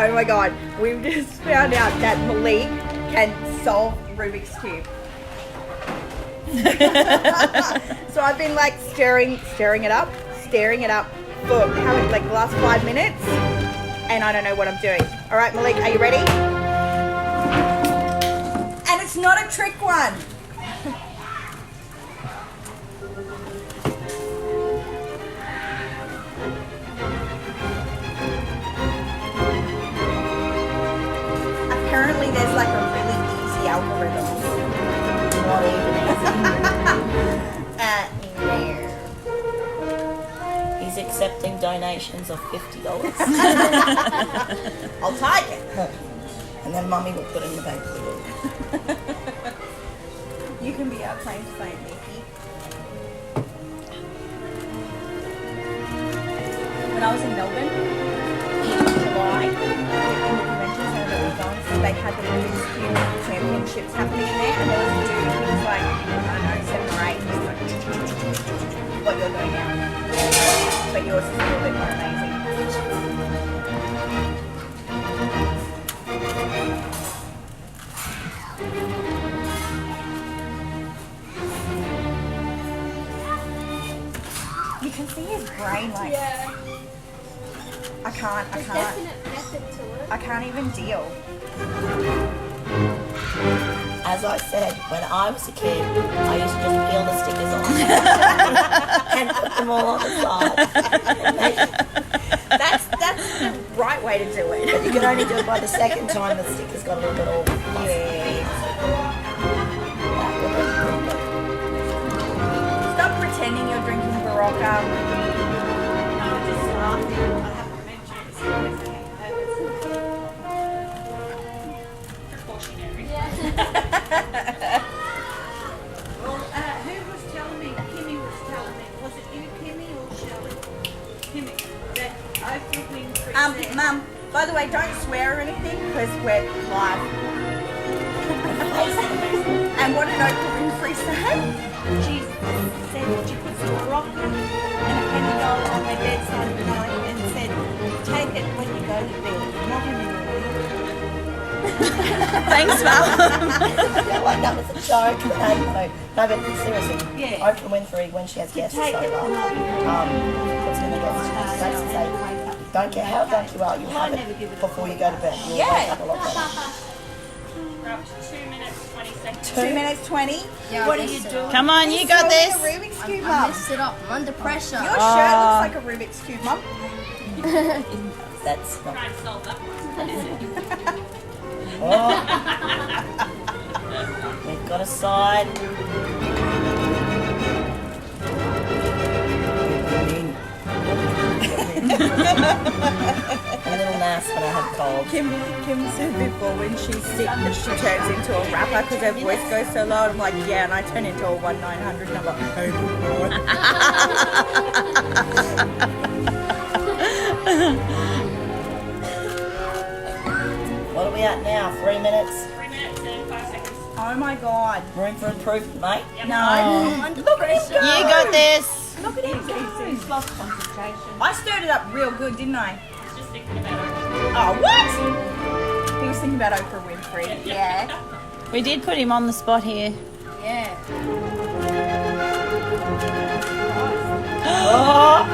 Oh my god, we've just found out that Malik can solve Rubik's Cube. So I've been like staring it up for how many, like the last 5 minutes, and I don't know what I'm doing. All right, Malik, are you ready? And it's not a trick one. Apparently there's like a really easy algorithm. Not even easy. He's accepting donations of $50. I'll take it. And then Mummy will put it in the bank for you. You can be our claim to fame, Nikki. When I was in Melbourne in July, in the convention center that we were going to, they had the Rubik's Cube championships happening in there, and there was a dude who was like, I don't know, 7 or 8, he was like, what you're doing now. But yours is a little bit more amazing. You can see his brain like, Yeah. I can't. Definite method to it. I can't even deal. As I said, when I was a kid, I used to just peel the stickers off and put them all on the side. That's the right way to do it. But you can only do it by the second time the stickers got a little bit all Yeah. Stop pretending you're drinking Barocca. Who was telling me? Kimmy was telling me. Was it you, Kimmy, or Shelley? Kimmy. That Oprah Winfrey said. Mum, by the way, don't swear or anything because we're live. And what did Oprah Winfrey say? She said she puts a rock and a penny doll on her bedside at night and said, take it when you go to bed, not in the morning. Thanks, Mum. Yeah, like that was a joke. No, but seriously, Yeah. Oprah Winfrey, when she has guests Take over, it. puts it in the guest likes to say, don't care how drunk you are, you have it before you go to bed. You'll wake up a lot better. We're up to 2 minutes, 20 seconds. 2 minutes 20. Yeah, What are you doing? Come on, you got Solving this. a Rubik's Cube, I Mum. messed it up. I'm under pressure. Your shirt looks like a Rubik's Cube, Mum. That's not. Try and solve that one. Oh. We've got a side. A little nass when I have cold. Kim said before when she's sick that she turns into a rapper because her voice goes so low. I'm like, yeah, and I turn into a 1-900 number. What are we at now? 3 minutes? 3 minutes and 5 seconds. Oh my god. Room for improvement, mate? No. I'm under pressure. You got this. Look at him. He's lost concentration. I stirred it up real good, didn't I? It's just thinking about it. Oh, what? He was thinking about Oprah Winfrey. Yeah. We did put him on the spot here. Yeah. Oh!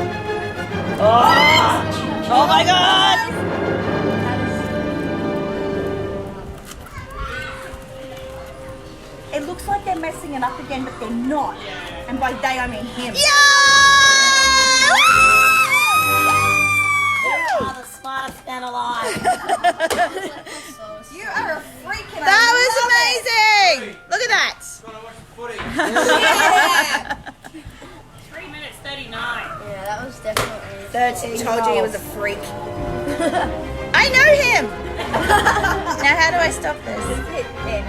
Oh! Oh my god! It looks like they're messing it up again, but they're not. And by they, I mean him. You are the smartest man alive. You are a freak and That I was love amazing! Look at that! it. Yeah. 3 minutes, 39. Yeah, that was definitely. 13. Told you he was a freak. I know him! Now how do I stop this? Just hit end.